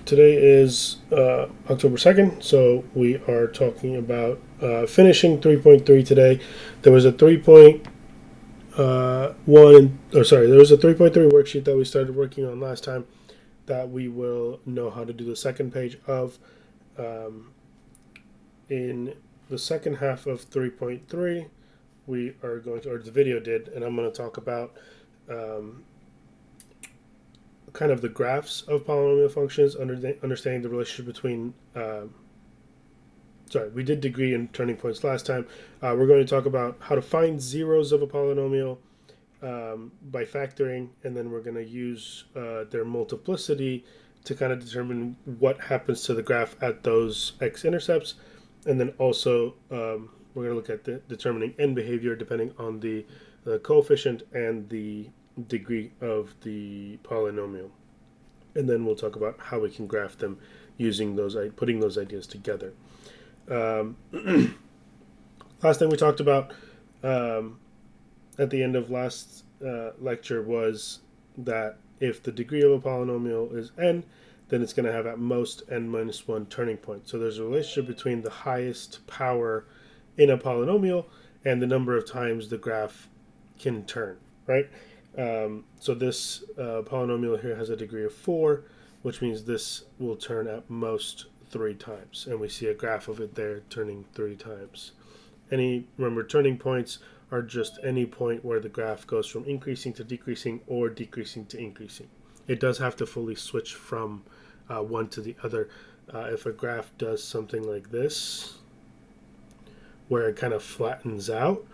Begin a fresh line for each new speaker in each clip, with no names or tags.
Today is October 2nd, so we are talking about finishing 3.3 today. There was a 3.3 worksheet that we started working on last time that we will know how to do the second page of in the second half of 3.3. We are going to, or the video did, and I'm going to talk about um, kind of the graphs of polynomial functions, understanding the relationship between. Sorry, we did degree and turning points last time. We're going to talk about how to find zeros of a polynomial by factoring, and then we're going to use their multiplicity to kind of determine what happens to the graph at those x-intercepts, and then also we're going to look at determining end behavior depending on the coefficient and the degree of the polynomial. And then we'll talk about how we can graph them using putting those ideas together. Um, Last thing we talked about at the end of last lecture was that if the degree of a polynomial is n, then it's going to have at most n minus 1 turning points. So there's a relationship between the highest power in a polynomial and the number of times the graph can turn, right? So this polynomial here has a degree of 4, which means this will turn at most 3 times. And we see a graph of it there turning 3 times. Remember, turning points are just any point where the graph goes from increasing to decreasing or decreasing to increasing. It does have to fully switch from one to the other. If a graph does something like this, where it kind of flattens out,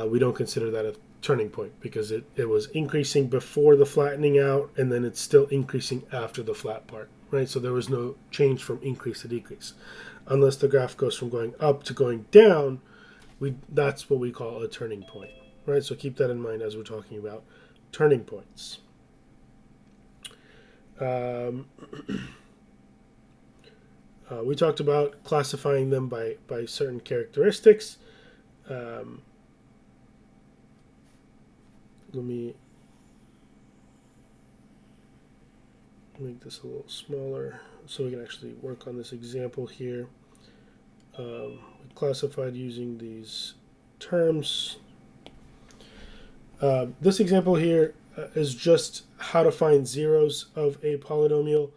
we don't consider that a turning point because it was increasing before the flattening out and then it's still increasing after the flat part, right? So there was no change from increase to decrease. Unless the graph goes from going up to going down, that's what we call a turning point, right? So keep that in mind as we're talking about turning points. We talked about classifying them by certain characteristics. Let me make this a little smaller so we can actually work on this example here. We classified using these terms. This example here is just how to find zeros of a polynomial,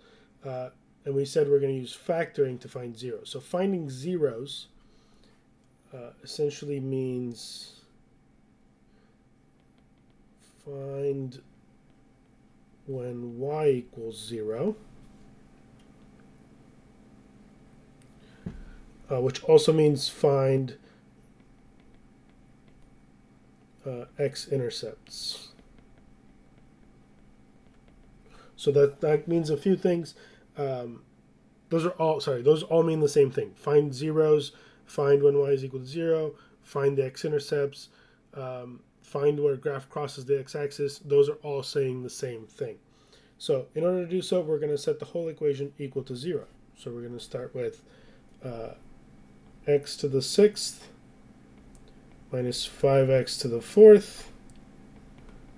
and we said we're going to use factoring to find zeros. So finding zeros essentially means find when y equals 0, which also means find x-intercepts. So that means a few things. Those all mean the same thing. Find zeros, find when y is equal to 0, find the x-intercepts, find where a graph crosses the x-axis. Those are all saying the same thing. So in order to do so, we're going to set the whole equation equal to 0. So we're going to start with x to the 6th minus 5x to the 4th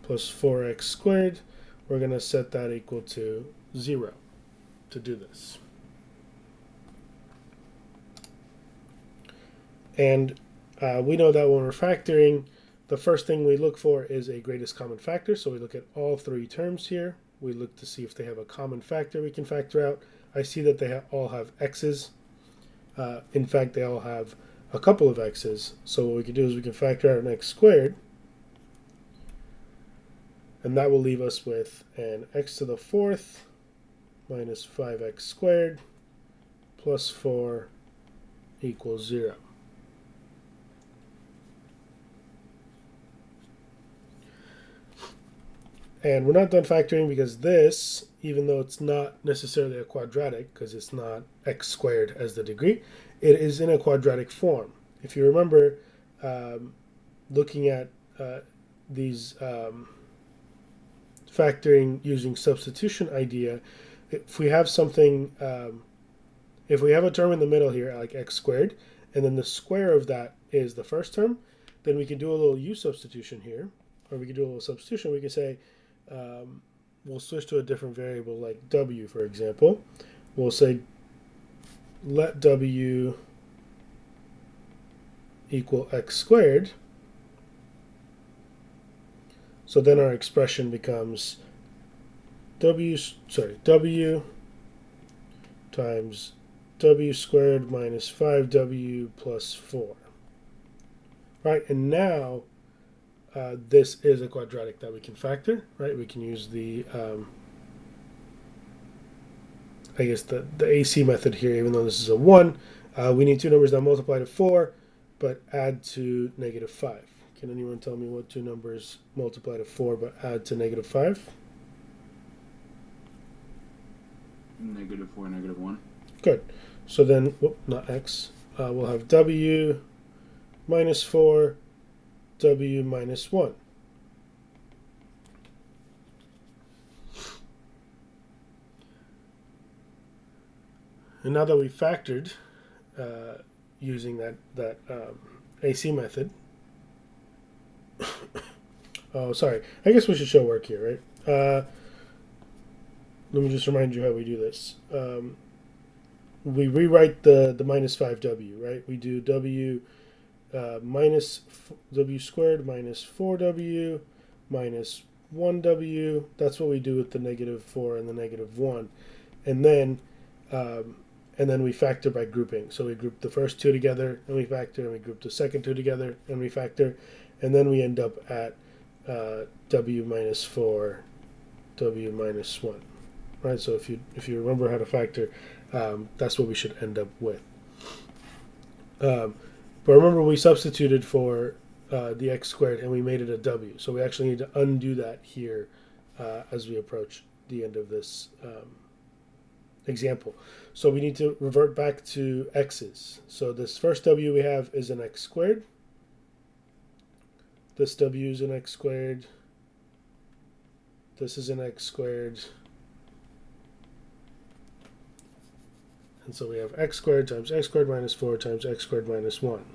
plus 4x squared. We're going to set that equal to 0 to do this. And we know that when we're factoring, the first thing we look for is a greatest common factor. So we look at all 3 terms here. We look to see if they have a common factor we can factor out. I see that they all have x's. In fact, they all have a couple of x's. So what we can do is we can factor out an x squared. And that will leave us with an x to the 4th minus 5x squared plus 4 equals 0. And we're not done factoring because this, even though it's not necessarily a quadratic, because it's not x squared as the degree, it is in a quadratic form. If you remember looking at these factoring using substitution idea, if we have something, if we have a term in the middle here, like x squared, and then the square of that is the first term, then we can do a little u substitution here, or we can do a little substitution. We can say, we'll switch to a different variable like w, for example. we'll say let w equal x squared. So then our expression becomes w times w squared minus 5w plus 4. Right, and now this is a quadratic that we can factor, right? We can use the, I guess the AC method here, even though this is a 1. We need two numbers that multiply to 4, but add to negative 5. Can anyone tell me what two numbers multiply to 4 but add to negative 5?
Negative 4, negative 1.
Good. So then, not x, we'll have w minus 4, w minus 1. And now that we've factored using that AC method, oh, sorry. I guess we should show work here, right? Let me just remind you how we do this. We rewrite the minus 5w, right? We do w minus w squared minus 4w minus 1w. That's what we do with the negative 4 and the negative 1. And then we factor by grouping. So we group the first two together, and we factor, and we group the second two together, and we factor, and then we end up at w minus 4, w minus 1. Right? So if you remember how to factor, that's what we should end up with. But remember, we substituted for the x squared, and we made it a w. So we actually need to undo that here as we approach the end of this example. So we need to revert back to x's. So this first w we have is an x squared. This w is an x squared. This is an x squared. And so we have x squared times x squared minus 4 times x squared minus 1.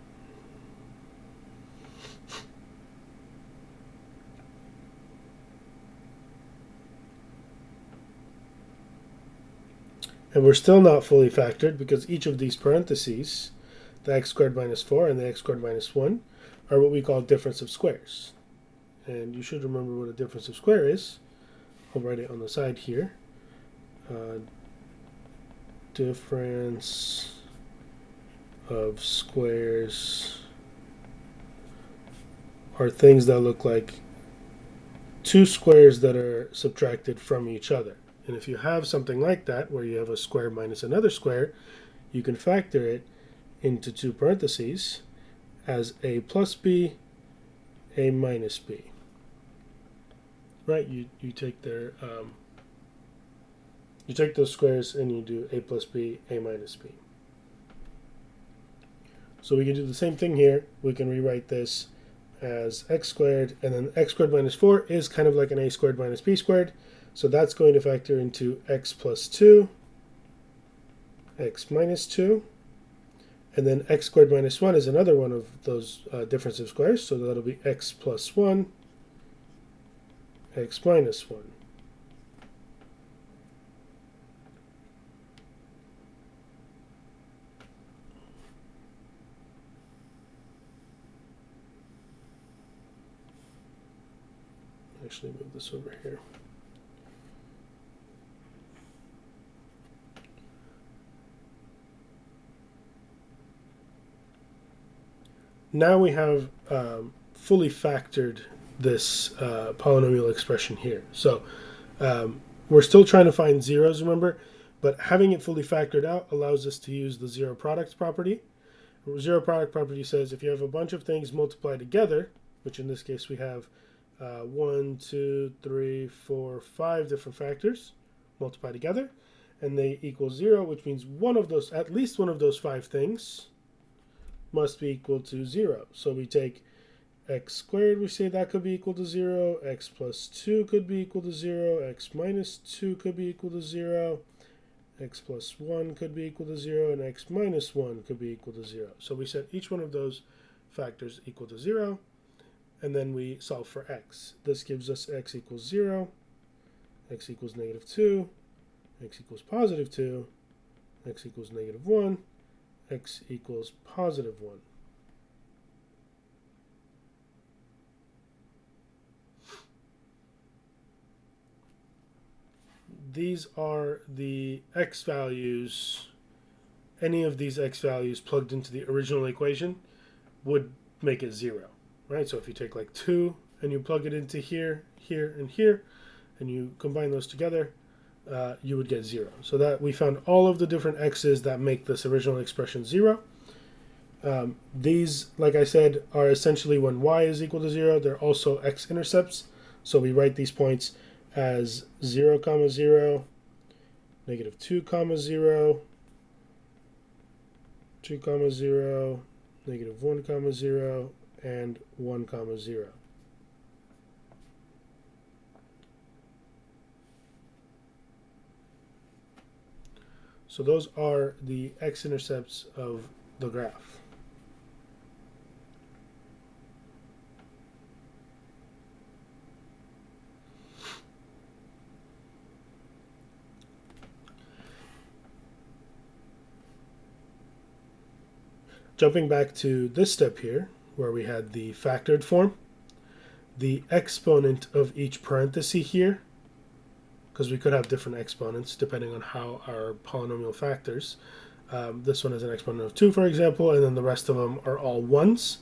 And we're still not fully factored because each of these parentheses, the x squared minus 4 and the x squared minus 1, are what we call difference of squares. And you should remember what a difference of square is. I'll write it on the side here. Difference of squares are things that look like two squares that are subtracted from each other. And if you have something like that, where you have a square minus another square, you can factor it into two parentheses as a plus b, a minus b. Right? You take their you take those squares and you do a plus b, a minus b. So we can do the same thing here. We can rewrite this as x squared, and then x squared minus 4 is kind of like an a squared minus b squared. So that's going to factor into x plus 2, x minus 2, and then x squared minus 1 is another one of those difference of squares, so that'll be x plus 1, x minus 1. Actually move this over here. Now we have fully factored this polynomial expression here. So we're still trying to find zeros, remember, but having it fully factored out allows us to use the zero product property. The zero product property says if you have a bunch of things multiplied together, which in this case we have 1, 2, 3, 4, 5 different factors multiplied together, and they equal 0, which means one of those, at least one of those 5 things must be equal to 0. So we take x squared, we say that could be equal to 0, x plus 2 could be equal to 0, x minus 2 could be equal to 0, x plus 1 could be equal to 0, and x minus 1 could be equal to 0. So we set each one of those factors equal to 0, and then we solve for x. This gives us x equals 0, x equals negative 2, x equals positive 2, x equals -1, x equals +1. These are the x values. Any of these x values plugged into the original equation would make it 0, right? So if you take like 2 and you plug it into here, here, and here, and you combine those together, you would get 0. So that we found all of the different x's that make this original expression 0. These, like I said, are essentially when y is equal to 0. They're also x-intercepts. So we write these points as 0, 0, -2, 0, 2, 0, -1, 0, and 1, 0. So those are the x-intercepts of the graph. Jumping back to this step here, where we had the factored form, the exponent of each parenthesis here, because we could have different exponents depending on how our polynomial factors. This one is an exponent of 2, for example, and then the rest of them are all 1s.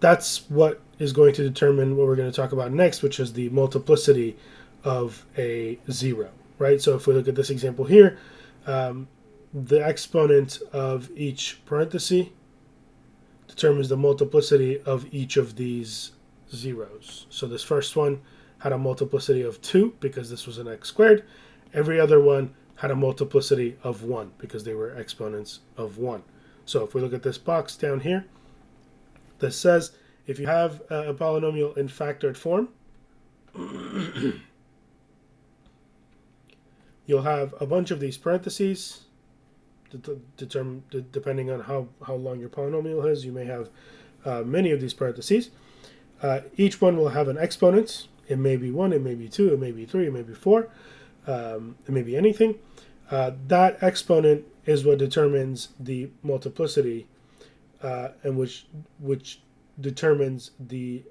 That's what is going to determine what we're going to talk about next, which is the multiplicity of a 0, right? So if we look at this example here, the exponent of each parenthesis determines the multiplicity of each of these zeros. So this first one had a multiplicity of 2 because this was an x squared. Every other one had a multiplicity of 1 because they were exponents of 1. So if we look at this box down here, this says if you have a polynomial in factored form, you'll have a bunch of these parentheses. Depending on how long your polynomial is, you may have many of these parentheses. Each one will have an exponent. It may be 1, it may be 2, it may be 3, it may be 4, it may be anything. That exponent is what determines the multiplicity, and which determines the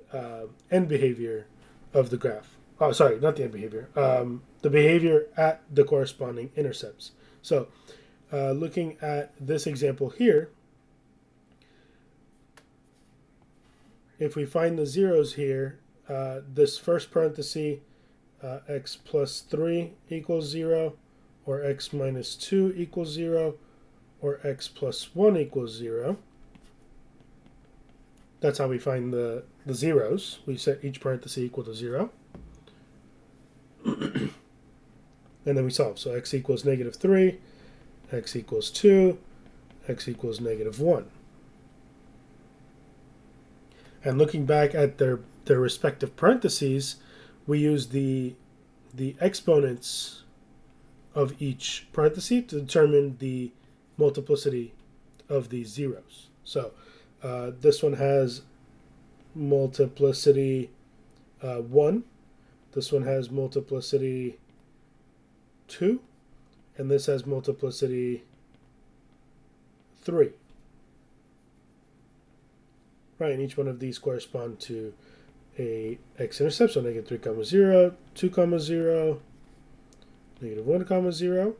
end behavior of the graph. Oh, sorry, not the end behavior. The behavior at the corresponding intercepts. So looking at this example here, if we find the zeros here, this first parenthesis, x plus 3 equals 0, or x minus 2 equals 0, or x plus 1 equals 0. That's how we find the zeros. We set each parenthesis equal to 0. And then we solve. So x equals -3, x equals 2, x equals -1. And looking back at their respective parentheses, we use the exponents of each parenthesis to determine the multiplicity of these zeros. So this one has multiplicity 1, this one has multiplicity 2, and this has multiplicity 3. Right, and each one of these correspond to a x-intercept, so -3, 0, 2, 0, -1, 0.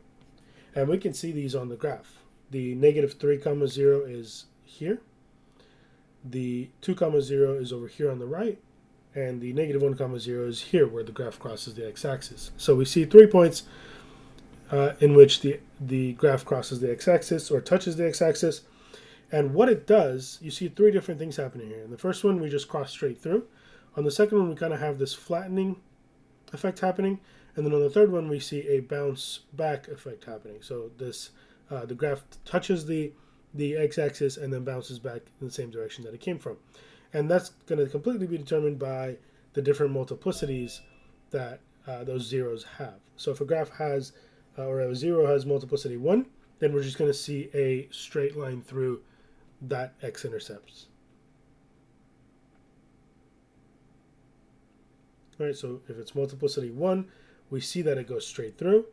And we can see these on the graph. The -3, 0 is here. The 2, 0 is over here on the right. And the -1, 0 is here where the graph crosses the x-axis. So we see 3 points in which the graph crosses the x-axis or touches the x-axis. And what it does, you see 3 different things happening here. In the first one, we just cross straight through. On the second one, we kind of have this flattening effect happening. And then on the third one, we see a bounce back effect happening. So this the graph touches the x-axis and then bounces back in the same direction that it came from. And that's going to completely be determined by the different multiplicities that those zeros have. So if a graph has, or a zero has multiplicity 1, then we're just going to see a straight line through that x-intercepts. All right, so if it's multiplicity 1, we see that it goes straight through.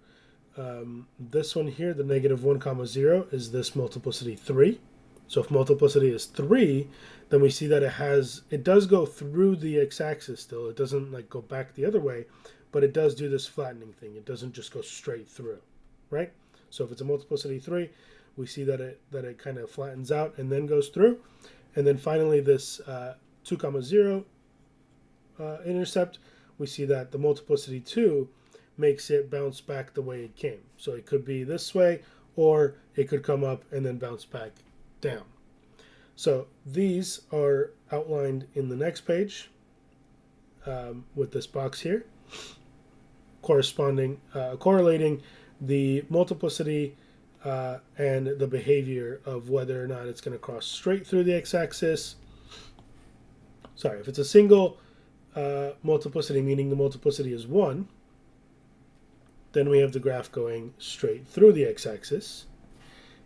This one here, the negative 1 comma 0, is this multiplicity 3. So if multiplicity is 3, then we see that it does go through the x-axis still. It doesn't like go back the other way, but it does do this flattening thing. It doesn't just go straight through, right? So if it's a multiplicity 3, we see that it kind of flattens out and then goes through. And then finally this 2 comma 0 intercept, we see that the multiplicity 2 makes it bounce back the way it came. So it could be this way, or it could come up and then bounce back down. So these are outlined in the next page with this box here, correlating the multiplicity and the behavior of whether or not it's going to cross straight through the x-axis. Sorry, if it's a single multiplicity, meaning the multiplicity is 1, then we have the graph going straight through the x-axis.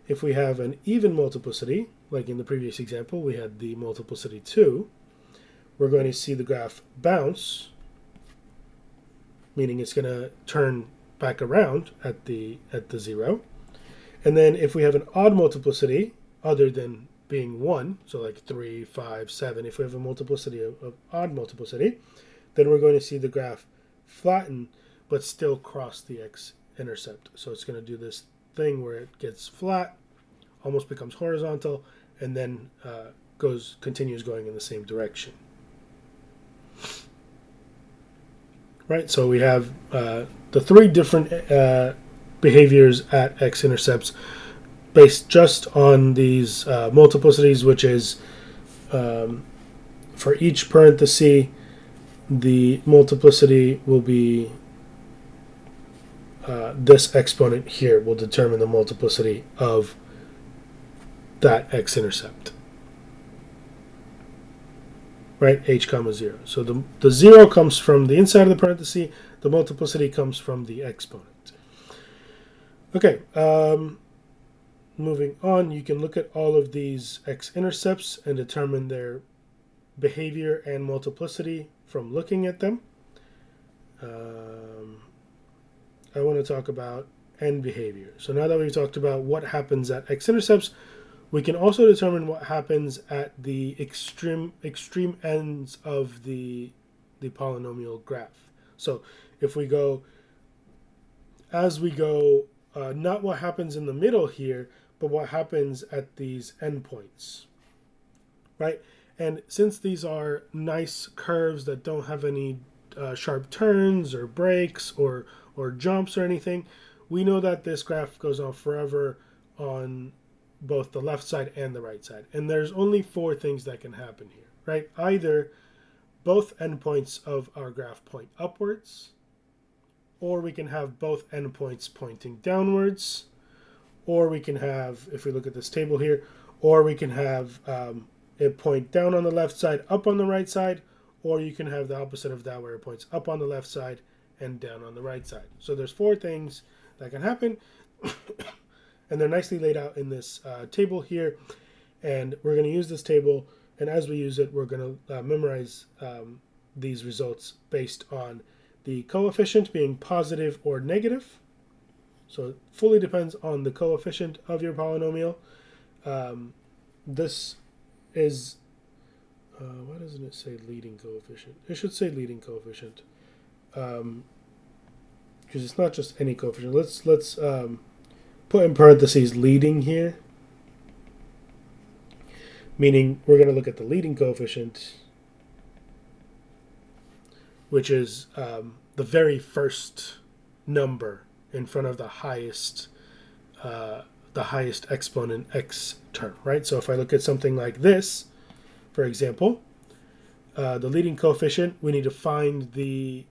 If we have an even multiplicity, like in the previous example, we had the multiplicity 2, we're going to see the graph bounce, meaning it's going to turn back around at the 0. And then if we have an odd multiplicity, other than being 1, so like 3, 5, 7, if we have a multiplicity of odd multiplicity, then we're going to see the graph flatten but still cross the x-intercept. So it's going to do this thing where it gets flat, almost becomes horizontal, and then continues going in the same direction. Right, so we have the 3 different behaviors at x-intercepts based just on these multiplicities, which is for each parenthesis, the multiplicity will be this exponent here will determine the multiplicity of that x-intercept. Right, h comma 0. So the 0 comes from the inside of the parenthesis, the multiplicity comes from the exponent. Okay, moving on, you can look at all of these x-intercepts and determine their behavior and multiplicity from looking at them. I want to talk about end behavior. So now that we've talked about what happens at x-intercepts, we can also determine what happens at the extreme ends of the polynomial graph. So if we go, not what happens in the middle here, but what happens at these endpoints, right? And since these are nice curves that don't have any sharp turns or breaks or jumps or anything, we know that this graph goes on forever on both the left side and the right side. And there's only 4 things that can happen here, right? Either both endpoints of our graph point upwards, or we can have both endpoints pointing downwards, or we can have, if we look at this table here, or we can have it point down on the left side, up on the right side, or you can have the opposite of that where it points up on the left side and down on the right side. So there's 4 things that can happen. And they're nicely laid out in this table here. And we're going to use this table. And as we use it, we're going to memorize these results based on the coefficient being positive or negative. So it fully depends on the coefficient of your polynomial. This is, why doesn't it say leading coefficient? It should say leading coefficient. Because it's not just any coefficient. Let's put in parentheses leading here, meaning we're going to look at the leading coefficient, which is the very first number in front of the highest exponent x term, right? So if I look at something like this, for example, the leading coefficient, we need to find the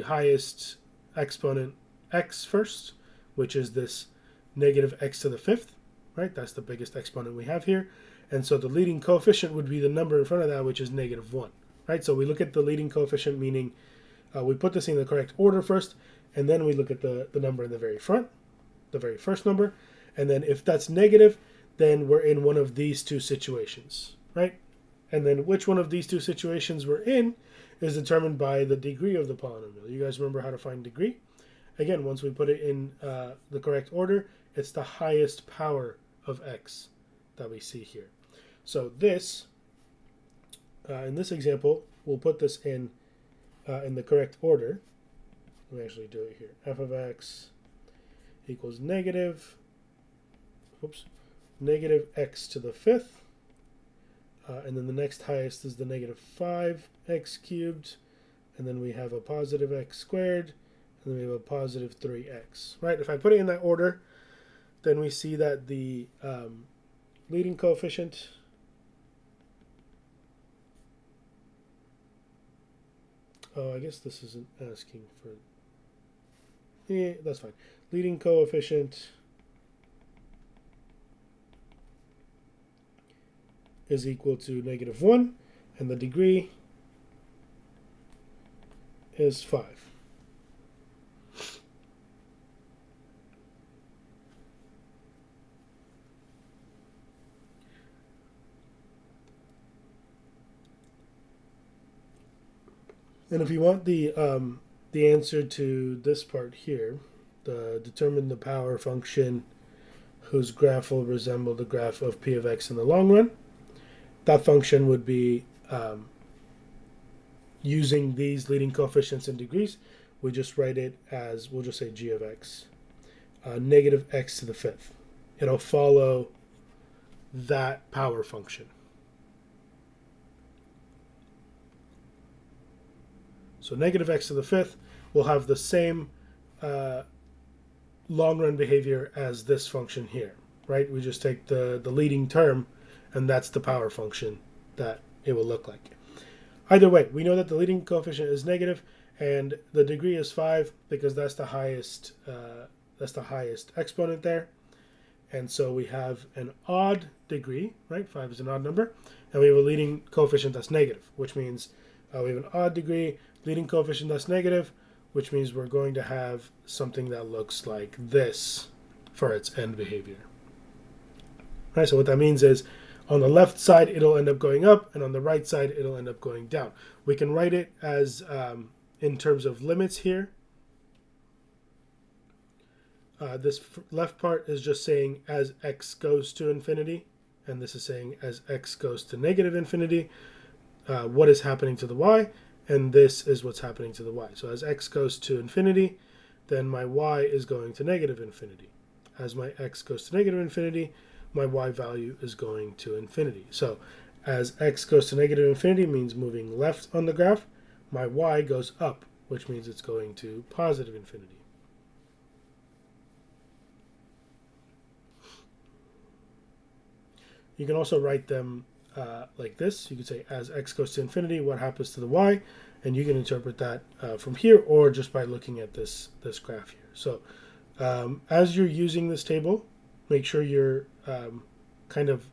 highest exponent x first, which is this negative x to the 5th, right? That's the biggest exponent we have here. And so the leading coefficient would be the number in front of that, which is negative 1, right? So we look at the leading coefficient, meaning we put this in the correct order first, and then we look at the number in the very front, the very first number. And then if that's negative, then we're in one of these 2 situations, right? And then which one of these 2 situations we're in is determined by the degree of the polynomial. You guys remember how to find degree? again, once we put it in the correct order, it's the highest power of x that we see here. So this, in this example, we'll put this in the correct order. Let me actually do it here. F of x equals negative x to the fifth. And then the next highest is the negative 5x cubed. And then we have a positive x squared. And then we have a positive 3x. Right? If I put it in that order, then we see that the leading coefficient I guess this isn't asking for... Yeah, that's fine. Leading coefficient is equal to negative 1, and the degree is 5. And if you want the answer to this part here, determine the power function whose graph will resemble the graph of p of x in the long run, that function would be using these leading coefficients and degrees. We just write it as, we'll just say g of x, negative x to the fifth. It'll follow that power function. So negative x to the fifth will have the same long-run behavior as this function here, right? We just take the leading term, and that's the power function that it will look like. Either way, we know that the leading coefficient is negative, and the degree is 5 because that's the highest exponent there. And so we have an odd degree, right? 5 is an odd number, and we have a leading coefficient that's negative, which means we have an odd degree, leading coefficient that's negative, which means we're going to have something that looks like this for its end behavior. Right, so what that means is on the left side it'll end up going up, and on the right side it'll end up going down. We can write it as in terms of limits here. This left part is just saying as x goes to infinity, and this is saying as x goes to negative infinity, what is happening to the y, and this is what's happening to the y. So as x goes to infinity, then my y is going to negative infinity. As my x goes to negative infinity, my y value is going to infinity. So as x goes to negative infinity means moving left on the graph, my y goes up, which means it's going to positive infinity. You can also write them like this. You could say as x goes to infinity, what happens to the y? And you can interpret that from here or just by looking at this graph here. So as you're using this table, make sure you're kind of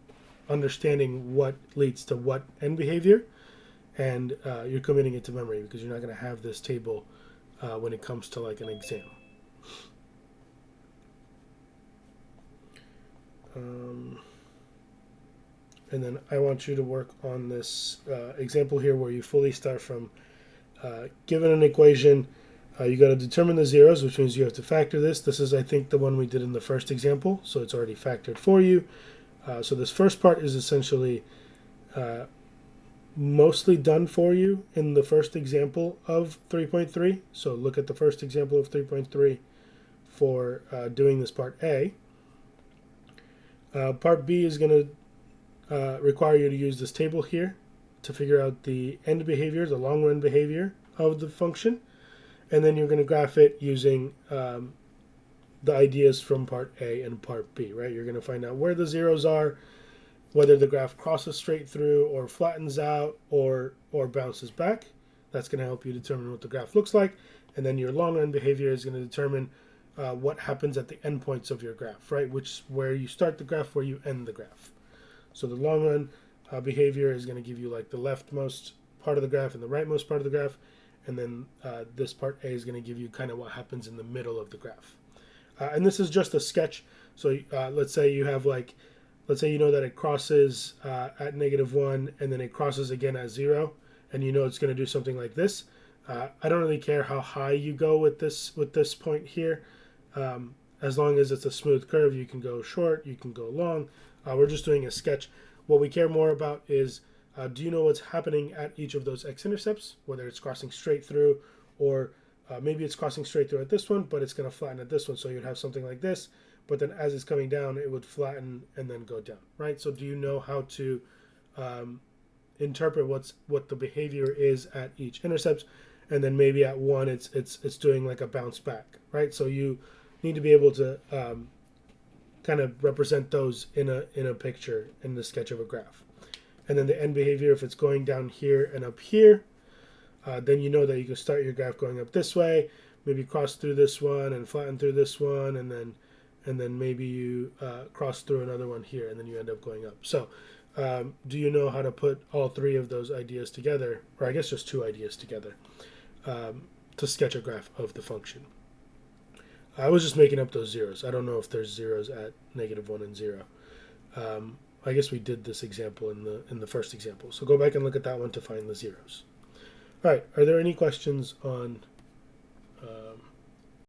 understanding what leads to what end behavior, and you're committing it to memory because you're not going to have this table when it comes to like an exam. And then I want you to work on this example here where you fully start from given an equation, you got to determine the zeros, which means you have to factor this. This is, I think, the one we did in the first example, so it's already factored for you. So this first part is essentially mostly done for you in the first example of 3.3. So look at the first example of 3.3 for doing this part A. Part B is going to require you to use this table here to figure out the end behavior, the long run behavior of the function, and then you're going to graph it using the ideas from part A and part B, right? You're going to find out where the zeros are, whether the graph crosses straight through or flattens out or bounces back. That's going to help you determine what the graph looks like, and then your long run behavior is going to determine what happens at the endpoints of your graph, right? Where you start the graph, where you end the graph. So the long run behavior is going to give you like the leftmost part of the graph and the rightmost part of the graph, and then this part A is going to give you kind of what happens in the middle of the graph. And this is just a sketch. So let's say you have like, let's say you know that it crosses at -1 and then it crosses again at 0, and you know it's going to do something like this. I don't really care how high you go with this point here. As long as it's a smooth curve, you can go short, you can go long. We're just doing a sketch. What we care more about is, do you know what's happening at each of those x-intercepts, whether it's crossing straight through, or maybe it's crossing straight through at this one, but it's going to flatten at this one. So you'd have something like this, but then as it's coming down, it would flatten and then go down, right? So do you know how to interpret what the behavior is at each intercept? And then maybe at one, it's doing like a bounce back, right? So you need to be able to kind of represent those in a picture in the sketch of a graph. And then the end behavior, if it's going down here and up here, then you know that you can start your graph going up this way, maybe cross through this one and flatten through this one, and then maybe you cross through another one here, and then you end up going up. So do you know how to put all three of those ideas together, or I guess just two ideas together, to sketch a graph of the function? I was just making up those zeros. I don't know if there's zeros at -1 and 0. I guess we did this example in the first example. So go back and look at that one to find the zeros. All right. Are there any questions on